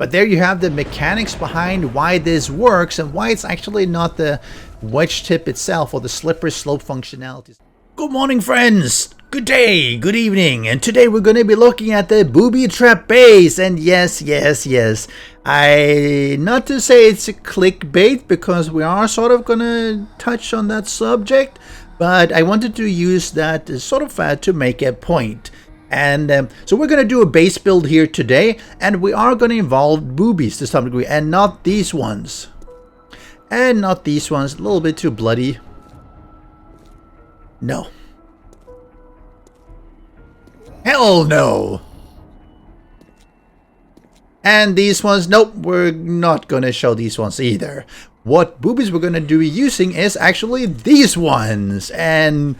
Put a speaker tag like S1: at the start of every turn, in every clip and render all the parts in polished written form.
S1: But there you have the mechanics behind why this works and why it's actually not the wedge tip itself or the slippery slope functionalities. Good morning, friends! Good day, good evening, and today we're going to be looking at the booby trap base. And yes, not to say it's a clickbait, because we are sort of going to touch on that subject, but I wanted to use that sort of to make a point. And so we're going to do a base build here today, and we are going to involve boobies to some degree, and not these ones. And not these ones, a little bit too bloody. No. Hell no. And these ones, nope, we're not going to show these ones either. What boobies we're going to do using is actually these ones. And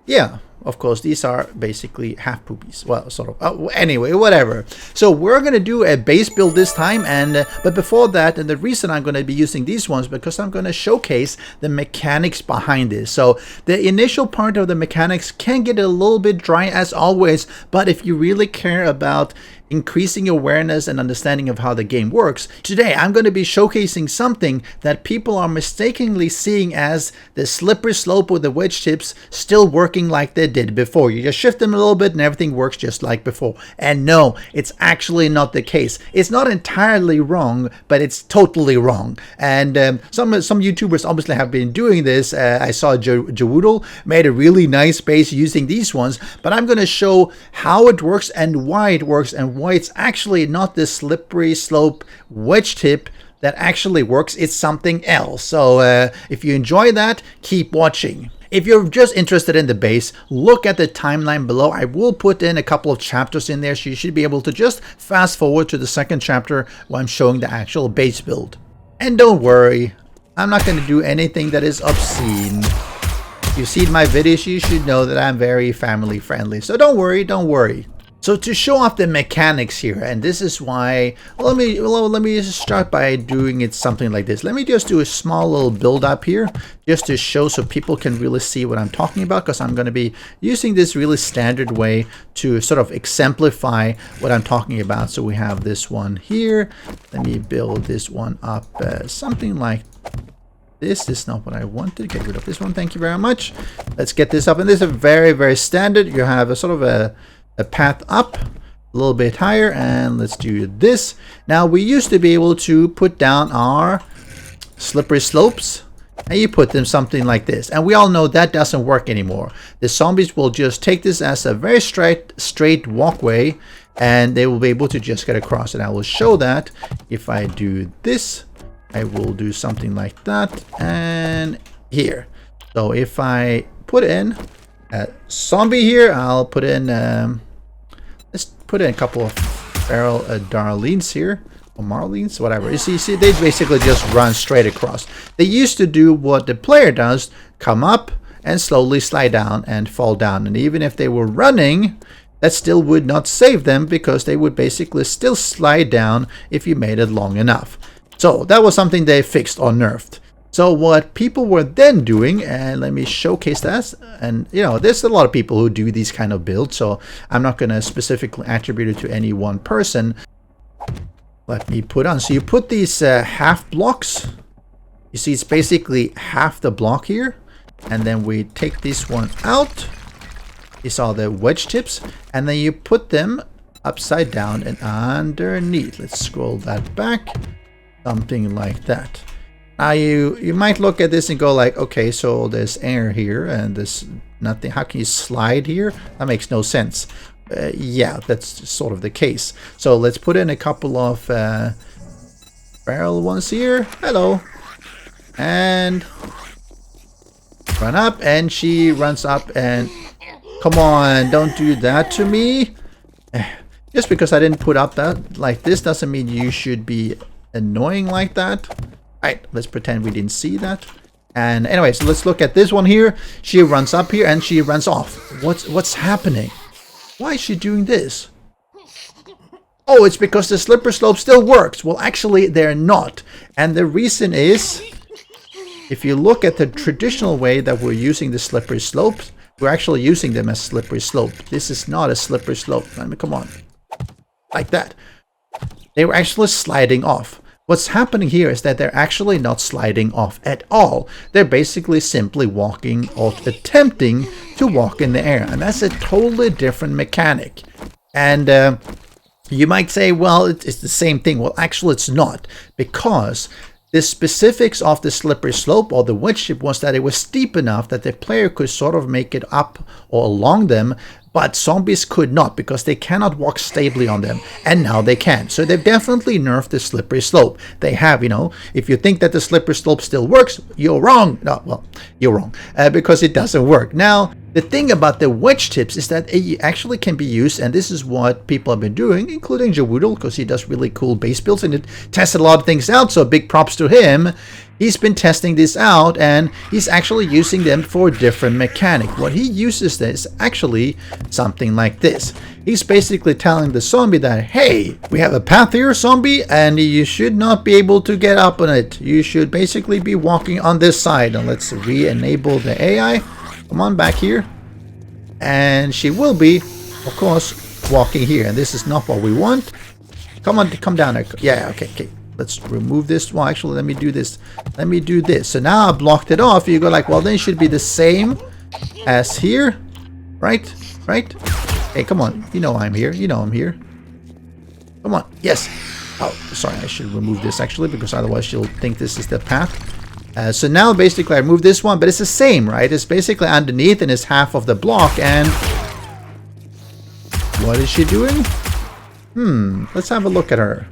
S1: yeah, of course, these are basically half boobies. Well, sort of. Oh, anyway, whatever. So we're going to do a base build this time. And but before that, and the reason I'm going to be using these ones, because I'm going to showcase the mechanics behind this. So the initial part of the mechanics can get a little bit dry as always. But if you really care about increasing awareness and understanding of how the game works, today I'm going to be showcasing something that people are mistakenly seeing as the slippery slope with the wedge tips still working like they did before. You just shift them a little bit and everything works just like before. And no, it's actually not the case. It's not entirely wrong, but it's totally wrong. And some YouTubers obviously have been doing this. I saw Jawoodle made a really nice base using these ones, but I'm going to show how it works and why it works and why it's actually not this slippery slope wedge tip that actually works. It's something else. So if you enjoy that, keep watching. If you're just interested in the base, look at the timeline below. I will put in a couple of chapters in there, so you should be able to just fast forward to the second chapter while I'm showing the actual base build. And don't worry, I'm not going to do anything that is obscene. If you've seen my videos, you should know that I'm very family friendly. So don't worry. So to show off the mechanics here, and this is why, let me start by doing it something like this. Let me just do a small little build up here, just to show so people can really see what I'm talking about, because I'm going to be using this really standard way to sort of exemplify what I'm talking about. So we have this one here. Let me build this one up something like this. This is not what I wanted. Get rid of this one. Thank you very much. Let's get this up. And this is a very, very standard. You have a sort of a path up a little bit higher, and let's do this. Now we used to be able to put down our slippery slopes, and you put them something like this, and we all know that doesn't work anymore. The zombies will just take this as a very straight walkway, and they will be able to just get across. And I will show that if I do this. I will do something like that, and here. So if I put in a zombie here, I'll put in let's put in a couple of feral Darlenes here, or Marlenes, whatever. You see, they basically just run straight across. They used to do what the player does, come up and slowly slide down and fall down. And even if they were running, that still would not save them, because they would basically still slide down if you made it long enough. So that was something they fixed or nerfed. So what people were then doing, and let me showcase that, and you know, there's a lot of people who do these kind of builds, so I'm not going to specifically attribute it to any one person. Let me put on, so you put these half blocks, you see it's basically half the block here, and then we take this one out. You saw the wedge tips, and then you put them upside down and underneath. Let's scroll that back, something like that. Now you might look at this and go like, okay, so there's air here and there's nothing. How can you slide here? That makes no sense. Yeah, that's sort of the case. So let's put in a couple of barrel ones here. Hello. And run up, and she runs up, and come on, don't do that to me. Just because I didn't put up that like this doesn't mean you should be annoying like that. Right, let's pretend we didn't see that. And anyway, so let's look at this one here. She runs up here and she runs off. What's happening? Why is she doing this? Oh, it's because the slippery slope still works. Well, actually, they're not. And the reason is, if you look at the traditional way that we're using the slippery slopes, we're actually using them as slippery slope. This is not a slippery slope. I mean, come on. Like that. they were actually sliding off. What's happening here is that they're actually not sliding off at all. They're basically simply walking or attempting to walk in the air. And that's a totally different mechanic. And you might say, well, it's the same thing. Well, actually, it's not. Because the specifics of the slippery slope or the wedge chip was that it was steep enough that the player could sort of make it up or along them, but zombies could not because they cannot walk stably on them, and now they can. So they've definitely nerfed the slippery slope. They have, you know, if you think that the slippery slope still works, you're wrong. No, well, you're wrong because it doesn't work. Now, the thing about the wedge tips is that it actually can be used, and this is what people have been doing, including Jawoodle, because he does really cool base builds and it tests a lot of things out, so big props to him. He's been testing this out, and he's actually using them for a different mechanic. What he uses is actually something like this. He's basically telling the zombie that, hey, we have a path here, zombie, and you should not be able to get up on it. You should basically be walking on this side. And let's re-enable the AI. Come on, back here. And she will be, of course, walking here. And this is not what we want. Come on, come down there. Yeah, okay. Let's remove this. Well, actually, let me do this. Let me do this. So now I blocked it off. You go like, well, then it should be the same as here. Right? Hey, come on. You know I'm here. You know I'm here. Come on. Yes. Oh, sorry. I should remove this, actually, because otherwise she'll think this is the path. So now, basically, I moved this one, but it's the same, right? It's basically underneath and it's half of the block. And what is she doing? Let's have a look at her.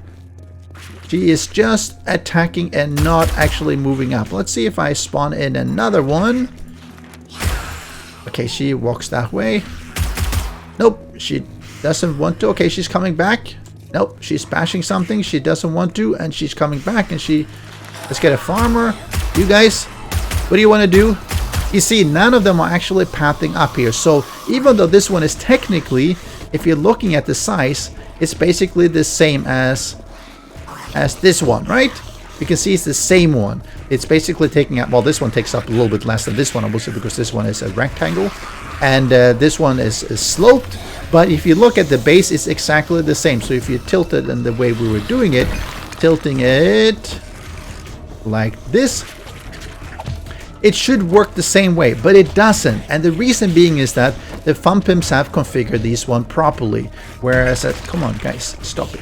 S1: She is just attacking and not actually moving up. Let's see if I spawn in another one. Okay, she walks that way. Nope, she doesn't want to. Okay, she's coming back. Nope, she's bashing something. She doesn't want to, and she's coming back, and she... Let's get a farmer. You guys, what do you want to do? You see, none of them are actually pathing up here. So even though this one is technically, if you're looking at the size, it's basically the same as this one, right? You can see it's the same one. It's basically taking up, well, this one takes up a little bit less than this one, obviously, because this one is a rectangle, and this one is sloped. But if you look at the base, it's exactly the same. So if you tilt it in the way we were doing it, tilting it like this, it should work the same way, but it doesn't. And the reason being is that the Fun Pimps have configured these one properly, whereas come on, guys, stop it.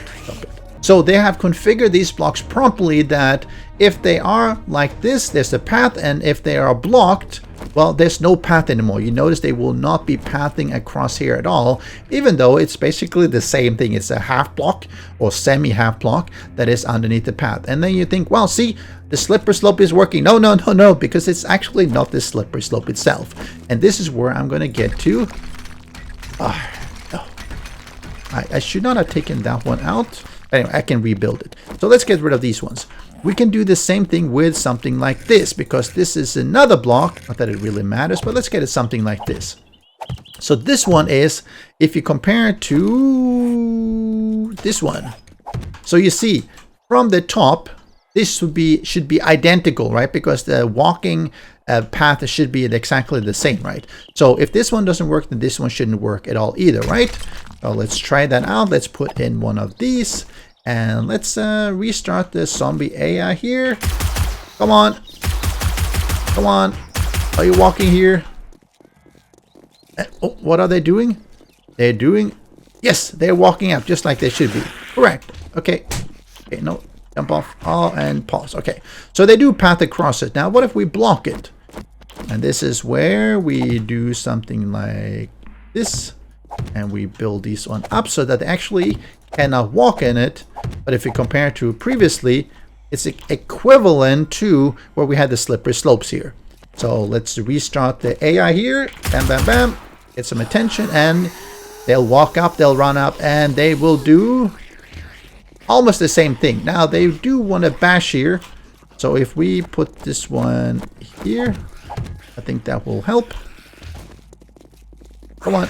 S1: So they have configured these blocks properly that if they are like this, there's a path, and if they are blocked, well, there's no path anymore. You notice they will not be pathing across here at all, even though it's basically the same thing. It's a half block or semi-half block that is underneath the path. And then you think, well, see, the slippery slope is working. No, because it's actually not the slippery slope itself. And this is where I'm going to get to. No. I should not have taken that one out. Anyway, I can rebuild it. So let's get rid of these ones. We can do the same thing with something like this, because this is another block. Not that it really matters, but let's get it something like this. So this one is, if you compare it to this one. So you see, from the top, this should be identical, right? Because the walking path should be exactly the same, right? So if this one doesn't work, then this one shouldn't work at all either, right? So let's try that out. Let's put in one of these, and let's restart the zombie AI here. Come on. Are you walking here? Oh, what are they doing? They're doing... Yes, they're walking up just like they should be. Correct. Okay, no. Jump off. Oh, and pause. Okay, so they do path across it. Now, what if we block it? And this is where we do something like this. And we build these one up so that they actually cannot walk in it. But if you compare it to previously, it's equivalent to where we had the slippery slopes here. So let's restart the AI here. Bam, bam, bam. Get some attention, and they'll walk up, they'll run up, and they will do almost the same thing. Now, they do want to bash here. So if we put this one here, I think that will help. Come on.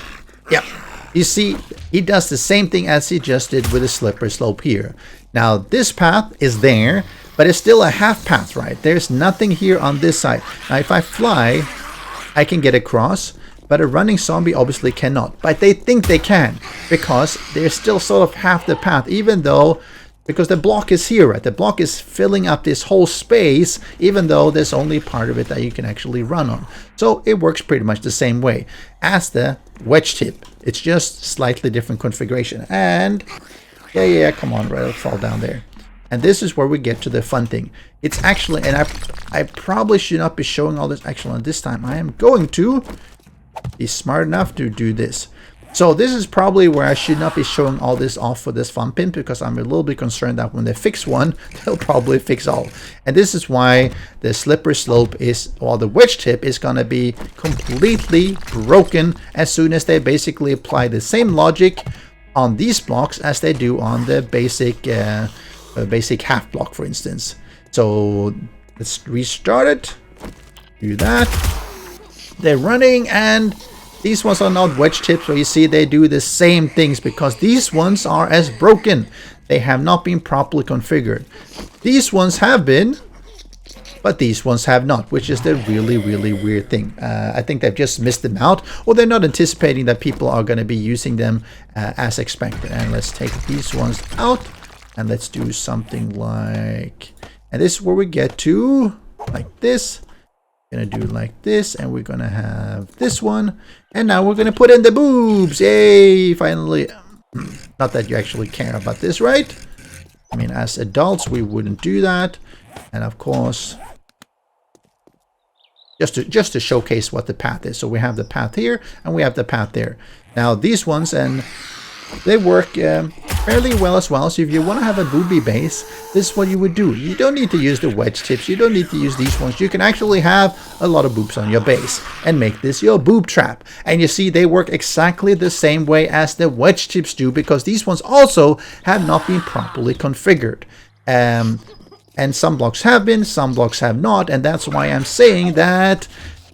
S1: Yeah. You see, he does the same thing as he just did with the slippery slope here. Now, this path is there, but it's still a half path, right? There's nothing here on this side. Now, if I fly, I can get across, but a running zombie obviously cannot. But they think they can, because they're still sort of half the path, even though because the block is here, right? The block is filling up this whole space, even though there's only part of it that you can actually run on. So it works pretty much the same way as the wedge tip. It's just slightly different configuration. And yeah, come on, right, it'll fall down there. And this is where we get to the fun thing. It's actually, and I probably should not be showing all this. Actually, on this time, I am going to be smart enough to do this. So this is probably where I should not be showing all this off for this Fun Pimp, because I'm a little bit concerned that when they fix one, they'll probably fix all. And this is why the slippery slope is, or the wedge tip is going to be completely broken as soon as they basically apply the same logic on these blocks as they do on the basic half block, for instance. So let's restart it. Do that. They're running, and these ones are not wedge tips, where you see they do the same things, because these ones are as broken. They have not been properly configured. These ones have been, but these ones have not, which is the really, really weird thing. I think they've just missed them out, or they're not anticipating that people are going to be using them as expected. And let's take these ones out, and let's do something like, and this is where we get to like this. Gonna do like this, and we're gonna have this one, and now we're gonna put in the boobs. Yay, finally. Not that you actually care about this, right? I mean, as adults we wouldn't do that. And of course, just to showcase what the path is. So we have the path here, and we have the path there. Now these ones, and they work fairly well as well. So if you want to have a booby base, this is what you would do. You don't need to use the wedge tips. You don't need to use these ones. You can actually have a lot of boobs on your base and make this your boob trap. And you see, they work exactly the same way as the wedge tips do, because these ones also have not been properly configured. And some blocks have been, some blocks have not. And that's why I'm saying that,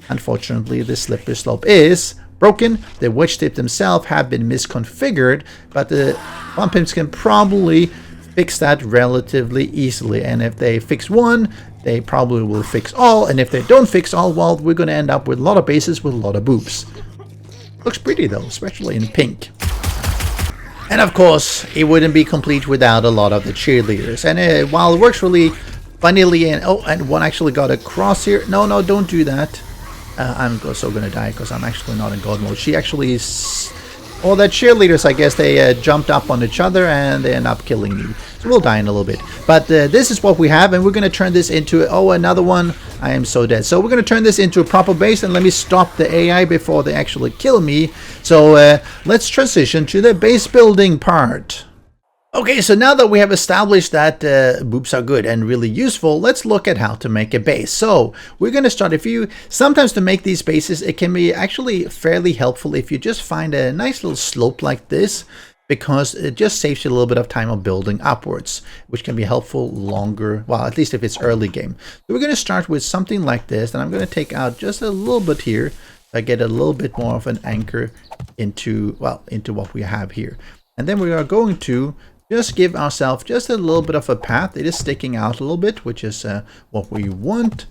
S1: unfortunately, the slippery slope is broken. The wedge tip themselves have been misconfigured, but the Fun Pimps can probably fix that relatively easily. And if they fix one, they probably will fix all. And if they don't fix all, well, we're going to end up with a lot of bases with a lot of boobs. Looks pretty though, especially in pink. And of course, it wouldn't be complete without a lot of the cheerleaders. And while it works really funnily, and oh, and one actually got a cross here. No, don't do that. I'm also gonna die because I'm actually not in God mode. She actually is. All the cheerleaders, I guess they jumped up on each other and they end up killing me. So we'll die in a little bit. But this is what we have, and we're gonna turn this into, oh, another one. I am so dead. So we're gonna turn this into a proper base, and let me stop the AI before they actually kill me. So let's transition to the base building part. Okay, so now that we have established that boobs are good and really useful, let's look at how to make a base. So we're going to start, sometimes to make these bases, it can be actually fairly helpful if you just find a nice little slope like this, because it just saves you a little bit of time of building upwards, which can be helpful longer, well, at least if it's early game. So we're going to start with something like this, and I'm going to take out just a little bit here. I get a little bit more of an anchor into what we have here. And then we are going to just give ourselves just a little bit of a path. It is sticking out a little bit, which is what we want.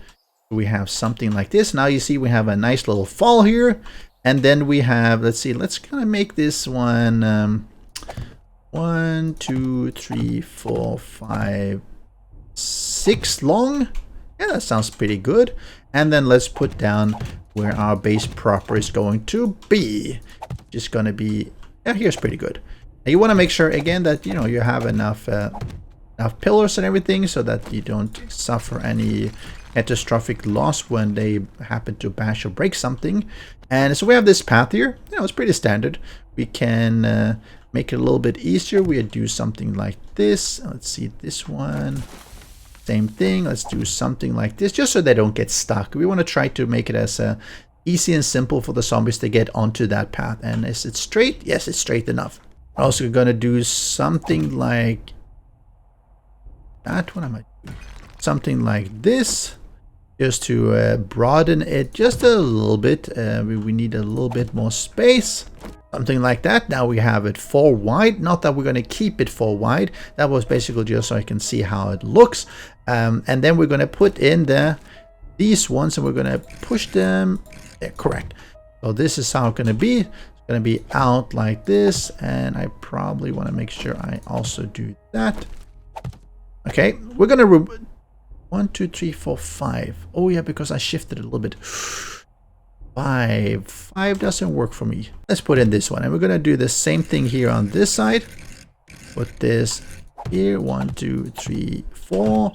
S1: We have something like this. Now you see we have a nice little fall here. And then we have, let's see, let's kind of make this one 1, 2, 3, 4, 5, 6 long. Yeah, that sounds pretty good. And then let's put down where our base proper is going to be. Just going to be, yeah, here's pretty good. You want to make sure again that you have enough pillars and everything, so that you don't suffer any catastrophic loss when they happen to bash or break something. And so we have this path here. It's pretty standard. We can make it a little bit easier. We do something like this. Let's see, this one, same thing. Let's do something like this, just so they don't get stuck. We want to try to make it as easy and simple for the zombies to get onto that path. And is it straight? Yes, it's straight enough. We're also going to do something like that. What am I doing? Something like this, just to broaden it just a little bit. We need a little bit more space. Something like that. Now we have it 4 wide. Not that we're going to keep it 4 wide. That was basically just so I can see how it looks. And then we're going to put in these ones, and we're going to push them. Yeah, correct. So this is how it's going to be. Going to be out like this, and I probably want to make sure I also do that. Okay, we're gonna 1, 2, 3, 4, 5. Oh yeah, because I shifted a little bit. 5 doesn't work for me. Let's put in this one, and we're gonna do the same thing here on this side. Put this here. 1, 2, 3, 4,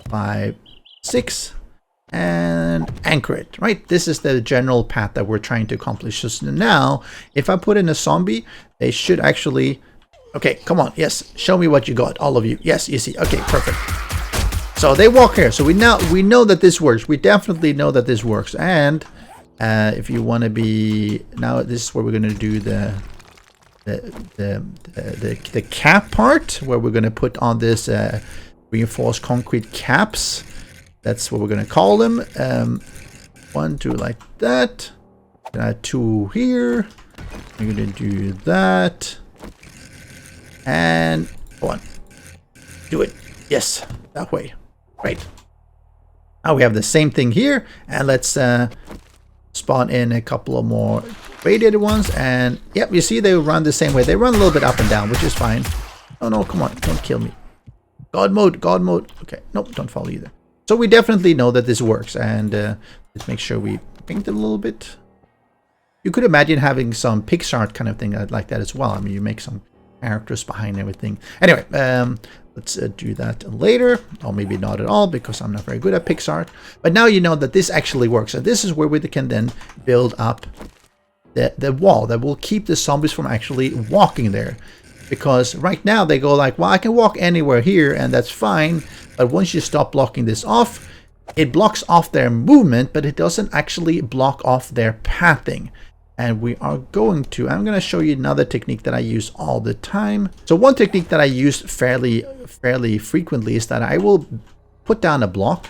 S1: 5, 6, and anchor it. Right, this is the general path that we're trying to accomplish. So now if I put in a zombie, they should actually, okay, come on, yes, show me what you got, all of you. Yes, you see. Okay, perfect. So they walk here, so we know that this works. We definitely know that this works. And if you want to be, now this is where we're going to do the cap part, where we're going to put on this reinforced concrete caps. That's what we're going to call them. 1, 2 like that. 2 here. We're going to do that. And 1. Do it. Yes, that way. Right. Now we have the same thing here, and let's spawn in a couple of more radiated ones. And yep, you see they run the same way. They run a little bit up and down, which is fine. Oh no, come on, don't kill me. God mode, God mode. Okay, nope, don't fall either. So we definitely know that this works, and let's make sure we paint it a little bit. You could imagine having some pixel art kind of thing like that as well. I mean, you make some characters behind everything. Anyway, let's do that later, or maybe not at all, because I'm not very good at pixel art. But now you know that this actually works, and this is where we can then build up the wall that will keep the zombies from actually walking there. Because right now they go like, well, I can walk anywhere here, and that's fine. But once you stop blocking this off, it blocks off their movement, but it doesn't actually block off their pathing. And we are going to, I'm going to show you another technique that I use all the time. So one technique that I use fairly frequently is that I will put down a block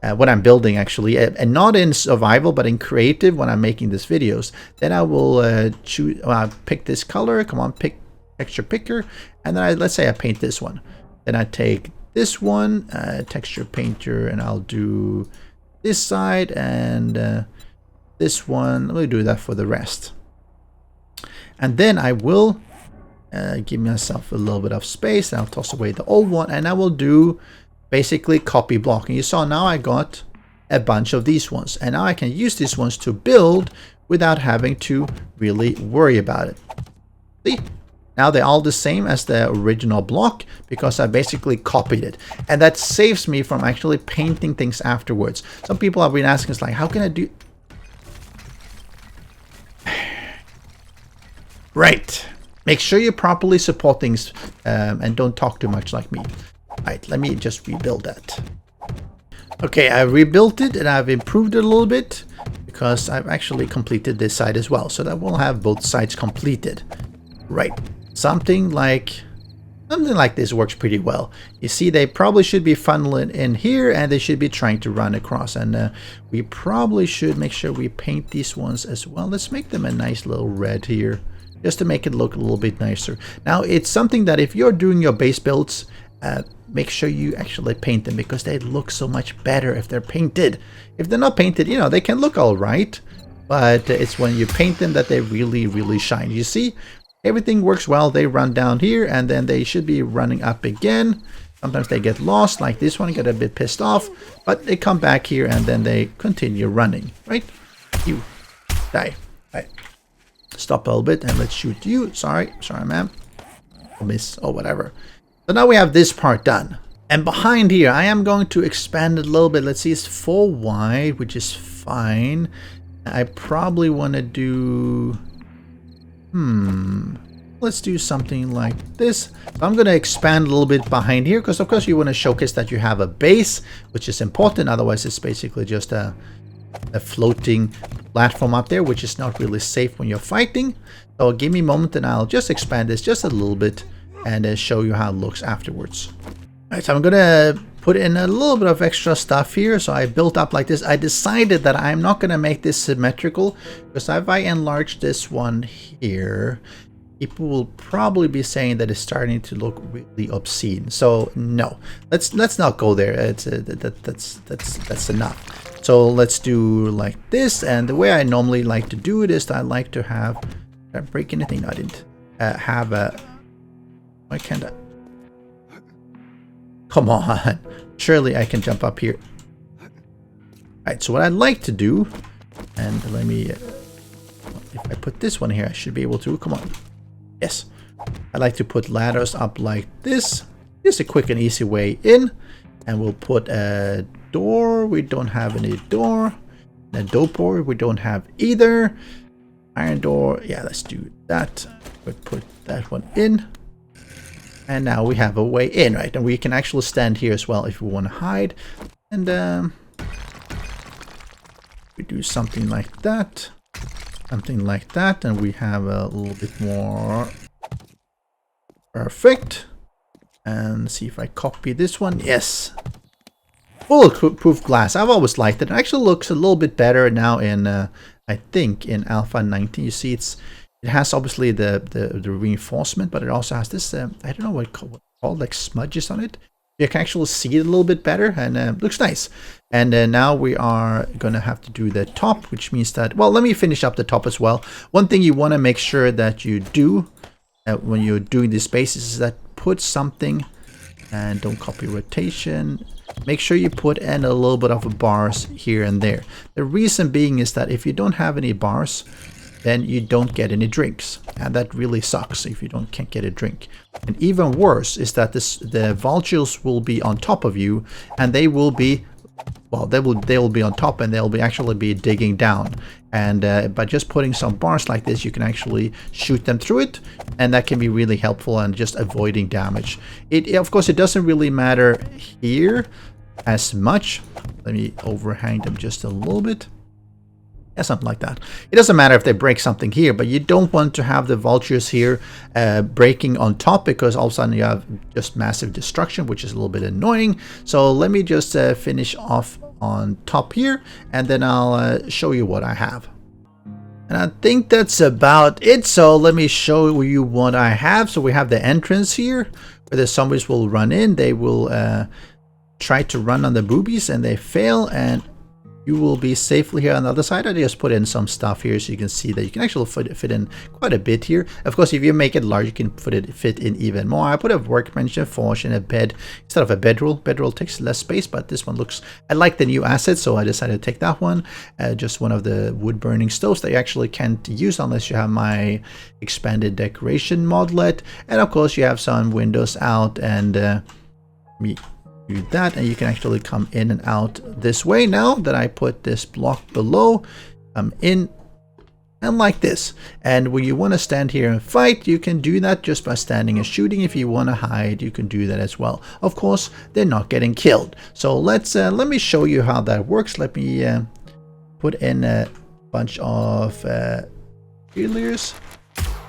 S1: when I'm building, actually, and not in survival, but in creative when I'm making these videos. Then I will choose, pick this color. Come on, pick texture picker, and then let's say I paint this one. Then I take this one, texture painter, and I'll do this side and this one. Let me do that for the rest. And then I will give myself a little bit of space, and I'll toss away the old one, and I will do basically copy block. And you saw now I got a bunch of these ones, and now I can use these ones to build without having to really worry about it. See? Now they're all the same as the original block because I basically copied it. And that saves me from actually painting things afterwards. Some people have been asking us like, how can I do... Right. Make sure you properly support things and don't talk too much like me. Right, let me just rebuild that. Okay, I rebuilt it and I've improved it a little bit because I've actually completed this side as well. So that we'll have both sides completed. Right. Something like this works pretty well. You see, they probably should be funneling in here, and they should be trying to run across. And we probably should make sure we paint these ones as well. Let's make them a nice little red here, just to make it look a little bit nicer. Now, it's something that if you're doing your base builds, make sure you actually paint them, because they look so much better if they're painted. If they're not painted, you know, they can look all right, but it's when you paint them that they really, really shine. You see? Everything works well. They run down here, and then they should be running up again. Sometimes they get lost, like this one, get a bit pissed off, but they come back here, and then they continue running, right? You die. Right. Stop a little bit, and let's shoot you. Sorry, ma'am. Miss, or whatever. So now we have this part done. And behind here, I am going to expand it a little bit. Let's see, it's 4 wide, which is fine. I probably want to do... let's do something like this. So I'm going to expand a little bit behind here, because of course you want to showcase that you have a base, which is important. Otherwise it's basically just a floating platform up there, which is not really safe when you're fighting. So give me a moment and I'll just expand this just a little bit and show you how it looks afterwards. Alright, so I'm going to put in a little bit of extra stuff here. So I built up like this. I decided that I'm not going to make this symmetrical, because if I enlarge this one here, people will probably be saying that it's starting to look really obscene. So no, let's not go there. It's that's enough. So let's do like this. And the way I normally like to do it is I like to have... Did I break anything? No, I didn't. Have a... Why can't I? Come on. Surely I can jump up here. Alright, so what I'd like to do, and let me, if I put this one here, I should be able to, come on. Yes. I like to put ladders up like this. Just a quick and easy way in. And we'll put a door. We don't have any door. A door we don't have either. Iron door. Yeah, let's do that. We'll put that one in. And now we have a way in, right? And we can actually stand here as well if we want to hide. And we do something like that. Something like that. And we have a little bit more. Perfect. And see if I copy this one. Yes. Bulletproof glass. I've always liked it. It actually looks a little bit better now in, I think, in Alpha 19. You see, it has obviously the reinforcement, but it also has this, I don't know what it's called, like smudges on it. You can actually see it a little bit better, and looks nice. And now we are going to have to do the top, which means that, well, let me finish up the top as well. One thing you want to make sure that you do when you're doing these spaces is that put something, and don't copy rotation. Make sure you put in a little bit of bars here and there. The reason being is that if you don't have any bars, then you don't get any drinks, and that really sucks if you can't get a drink. And even worse is that the vultures will be on top of you, and they will be, well, they will be on top, and they'll actually be digging down. And by just putting some bars like this, you can actually shoot them through it, and that can be really helpful and just avoiding damage. Of course, it doesn't really matter here as much. Let me overhang them just a little bit. Yeah, something like that. It doesn't matter if they break something here, but you don't want to have the vultures here breaking on top, because all of a sudden you have just massive destruction, which is a little bit annoying. So let me just finish off on top here, and then I'll show you what I have. And I think that's about it. So let me show you what I have. So we have the entrance here where the zombies will run in. They will try to run on the boobies, and they fail, and you will be safely here on the other side. I just put in some stuff here so you can see that you can actually fit in quite a bit here. Of course, if you make it large, you can fit in even more. I put a workbench, a forge, and a bed instead of a bedroll. Bedroll takes less space, but this one looks, I like the new asset, so I decided to take that one. Just one of the wood burning stoves that you actually can't use unless you have my expanded decoration modlet. And of course, you have some windows out, and me do that, and you can actually come in and out this way. Now that I put this block below, come in and like this. And when you want to stand here and fight, you can do that just by standing and shooting. If you want to hide, you can do that as well. Of course, they're not getting killed. So let me show you how that works. Let me put in a bunch of cheerleaders.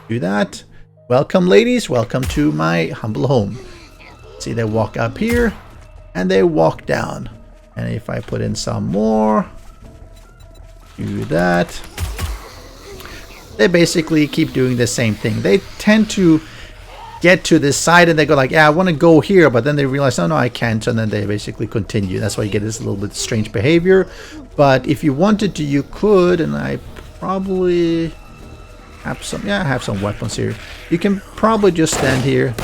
S1: Do that. Welcome, ladies. Welcome to my humble home. See, they walk up here and they walk down. And if I put in some more, do that. They basically keep doing the same thing. They tend to get to this side and they go like, yeah, I want to go here, but then they realize, oh no, I can't, and then they basically continue. That's why you get this little bit strange behavior. But if you wanted to, you could, and I probably have some, yeah, I have some weapons here. You can probably just stand here,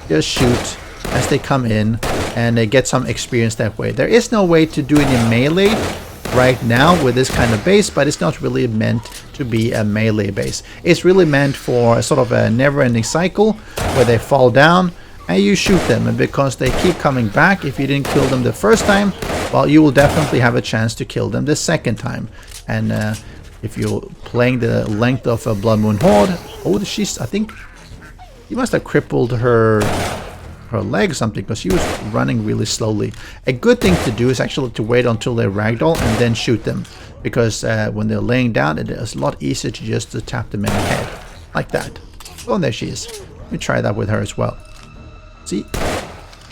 S1: just shoot as they come in, and they get some experience that way. There is no way to do any melee right now with this kind of base, but it's not really meant to be a melee base. It's really meant for a sort of a never-ending cycle where they fall down and you shoot them, and because they keep coming back, if you didn't kill them the first time, well, you will definitely have a chance to kill them the second time. And if you're playing the length of a Blood Moon Horde, oh, she's, I think you must have crippled her leg or something, because she was running really slowly. A good thing to do is actually to wait until they ragdoll and then shoot them, because when they're laying down, it is a lot easier to just tap them in the head like that. Oh, and there she is. Let me try that with her as well. See?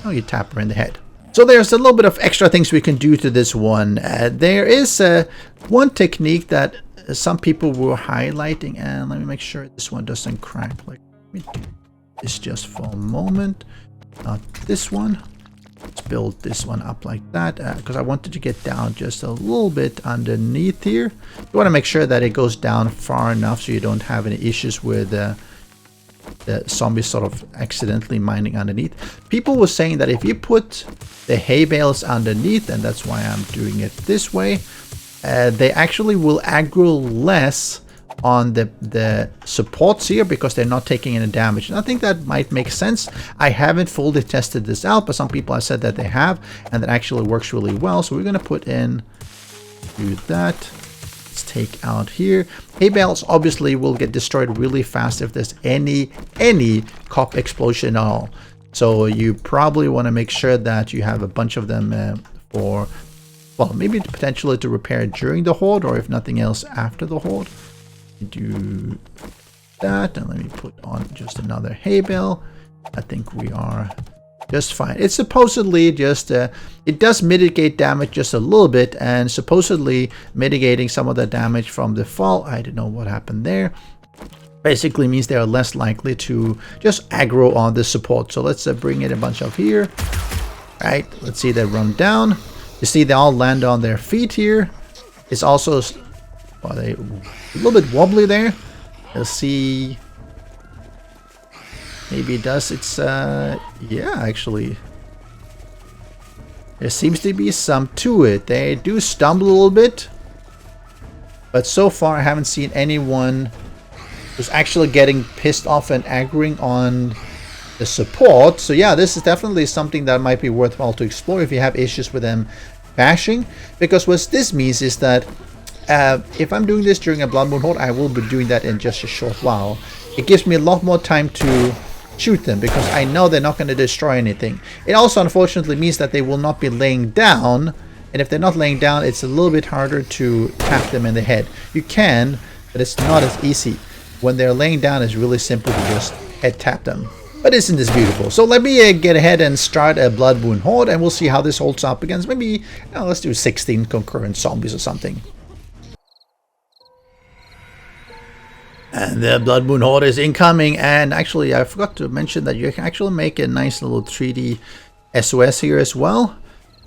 S1: Oh, you tap her in the head. So there's a little bit of extra things we can do to this one. There is one technique that some people were highlighting, and let me make sure this one doesn't crack. Like, let me do this just for a moment. Not this one. Let's build this one up like that, because I wanted to get down just a little bit underneath here. You want to make sure that it goes down far enough so you don't have any issues with the zombies sort of accidentally mining underneath. People were saying that if you put the hay bales underneath, and that's why I'm doing it this way, they actually will aggro less on the supports here because they're not taking any damage. And I think that might make sense. I haven't fully tested this out, but some people have said that they have, and that actually works really well. So we're going to put in, do that. Let's take out here. Hay bales obviously will get destroyed really fast if there's any cop explosion at all. So you probably want to make sure that you have a bunch of them for, well, maybe potentially to repair during the Horde, or if nothing else after the Horde. Do that, and let me put on just another hay bale. I think we are just fine. It's supposedly just it does mitigate damage just a little bit, and supposedly mitigating some of the damage from the fall. I don't know what happened there. Basically means they are less likely to just aggro on the support. So let's bring in a bunch of here. Right, let's see, they run down. You see they all land on their feet here. It's also, well, they a little bit wobbly there. Let's see. Maybe it does. It's yeah, actually there seems to be some to it. They do stumble a little bit, but so far I haven't seen anyone who's actually getting pissed off and aggroing on the support. So yeah, this is definitely something that might be worthwhile to explore if you have issues with them bashing, because what this means is that if I'm doing this during a Blood Moon Horde, I will be doing that in just a short while. It gives me a lot more time to shoot them because I know they're not going to destroy anything. It also unfortunately means that they will not be laying down, and if they're not laying down, it's a little bit harder to tap them in the head. You can, but it's not as easy. When they're laying down, it's really simple to just head tap them. But isn't this beautiful? So let me get ahead and start a Blood Moon Horde, and we'll see how this holds up against maybe, let's do 16 concurrent zombies or something. And the Blood Moon Horde is incoming, and actually I forgot to mention that you can actually make a nice little 3D SOS here as well,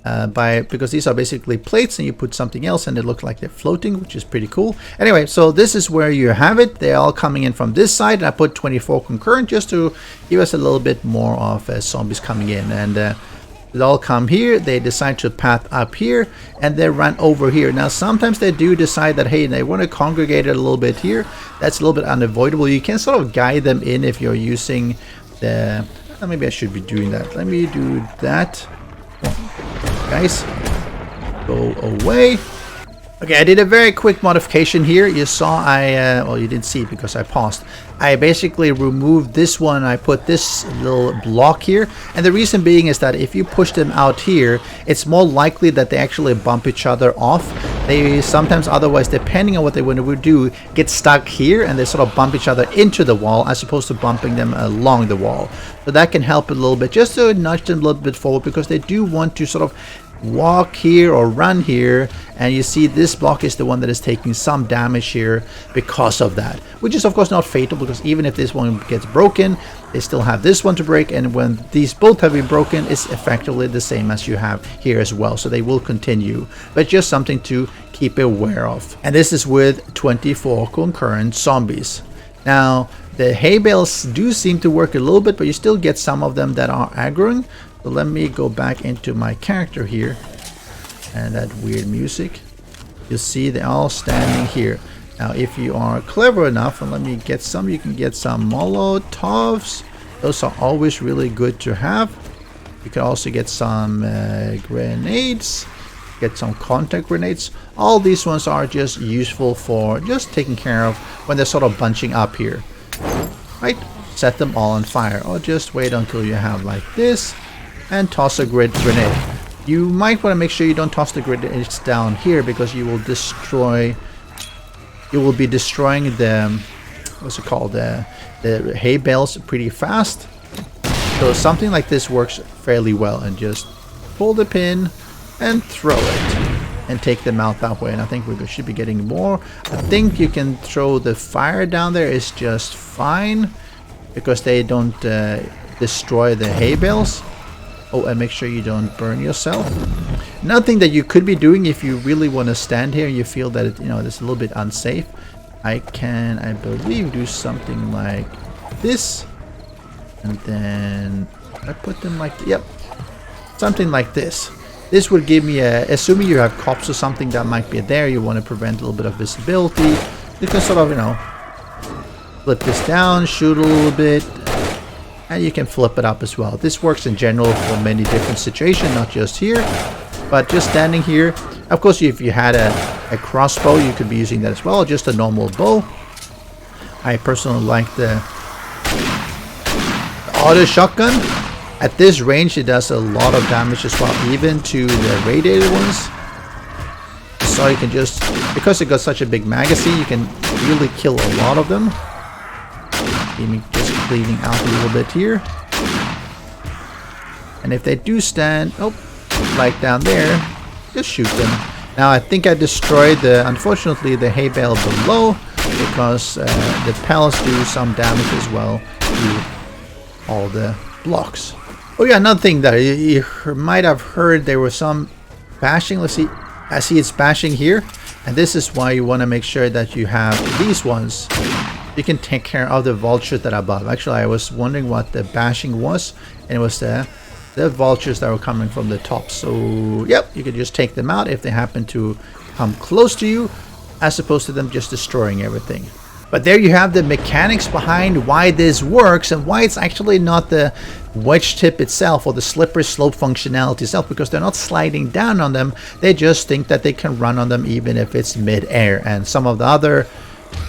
S1: because these are basically plates and you put something else and they look like they're floating, which is pretty cool. Anyway, so this is where you have it. They're all coming in from this side, and I put 24 concurrent just to give us a little bit more of zombies coming in. And they all come here, they decide to path up here, and they run over here. Now sometimes they do decide that, hey, they want to congregate it a little bit here. That's a little bit unavoidable. You can sort of guide them in if you're using the, maybe I should be doing that. Let me do that. Guys, go away. Okay, I did a very quick modification here. You saw well, you didn't see it because I paused. I basically removed this one. I put this little block here. And the reason being is that if you push them out here, it's more likely that they actually bump each other off. They sometimes, otherwise, depending on what they want to do, get stuck here and they sort of bump each other into the wall as opposed to bumping them along the wall. So that can help a little bit, just to nudge them a little bit forward, because they do want to sort of walk here or run here, and you see this block is the one that is taking some damage here because of that, which is of course not fatal, because even if this one gets broken, they still have this one to break, and when these both have been broken, it's effectively the same as you have here as well, so they will continue, but just something to keep aware of. And this is with 24 concurrent zombies. Now the hay bales do seem to work a little bit, but you still get some of them that are aggroing. So let me go back into my character here, and that weird music. You see they're all standing here. Now if you are clever enough, and let me get some, you can get some Molotovs. Those are always really good to have. You can also get some grenades, get some contact grenades. All these ones are just useful for just taking care of when they're sort of bunching up here. Right? Set them all on fire, or just wait until you have like this. And toss a grenade. You might want to make sure you don't toss the grenades down here, because you will destroy. You will be destroying the, what's it called, the hay bales pretty fast. So something like this works fairly well, and just pull the pin and throw it, and take them out that way. And I think we should be getting more. I think you can throw the fire down there is just fine, because they don't destroy the hay bales. Oh, and make sure you don't burn yourself. Nothing that you could be doing if you really want to stand here and you feel that it's a little bit unsafe. I can, I believe, do something like this. And then I put them like, yep, something like this. This would give me a, assuming you have cops or something that might be there, you want to prevent a little bit of visibility. You can sort of, you know, flip this down, shoot a little bit, and you can flip it up as well. This works in general for many different situations, not just here, but just standing here. Of course, if you had a crossbow, you could be using that as well, just a normal bow. I personally like the auto shotgun. At this range, it does a lot of damage as well, even to the radiated ones. So you can just, because it got such a big magazine, you can really kill a lot of them. Just bleeding out a little bit here. And if they do stand, oh, like down there, just shoot them. Now I think I destroyed the, unfortunately, the hay bale below, because the pellets do some damage as well to all the blocks. Oh yeah, another thing that you might have heard, there was some bashing. Let's see, I see it's bashing here, and this is why you want to make sure that you have these ones. You can take care of the vultures that are above. Actually, I was wondering what the bashing was, and it was the vultures that were coming from the top. So yep, you can just take them out if they happen to come close to you, as opposed to them just destroying everything. But there you have the mechanics behind why this works and why it's actually not the wedge tip itself or the slippery slope functionality itself, because they're not sliding down on them. They just think that they can run on them even if it's mid-air. And some of the other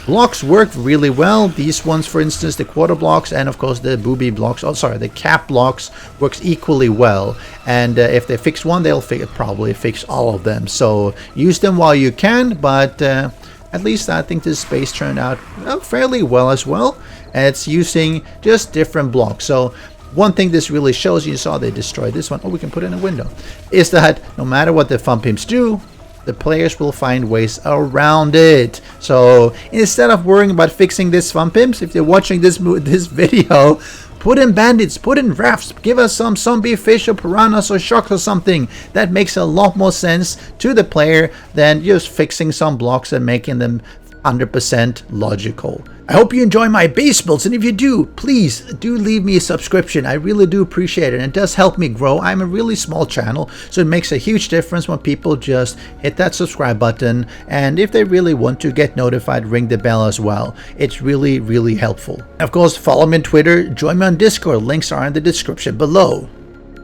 S1: blocks work really well. These ones, for instance, the quarter blocks, and of course the booby blocks, oh sorry, the cap blocks works equally well. And if they fix one, they'll probably fix all of them. So use them while you can, but at least I think this space turned out fairly well as well. And it's using just different blocks. So one thing this really shows, you saw they destroyed this one. Oh, we can put in a window. Is that no matter what the Fun Pimps do, the players will find ways around it. So instead of worrying about fixing this Fun Pimps, if you're watching this video, put in bandits, put in rafts, give us some zombie fish or piranhas or sharks or something. That makes a lot more sense to the player than just fixing some blocks and making them 100% logical. I hope you enjoy my base builds, and if you do, please do leave me a subscription. I really do appreciate it, and it does help me grow. I'm a really small channel, so it makes a huge difference when people just hit that subscribe button, and if they really want to get notified, ring the bell as well. It's really, really helpful. Of course, follow me on Twitter, join me on Discord, links are in the description below.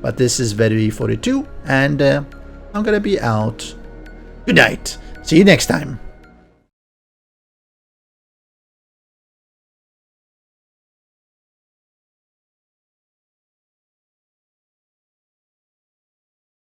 S1: But this is Veddy42, and I'm gonna be out. Good night. See you next time.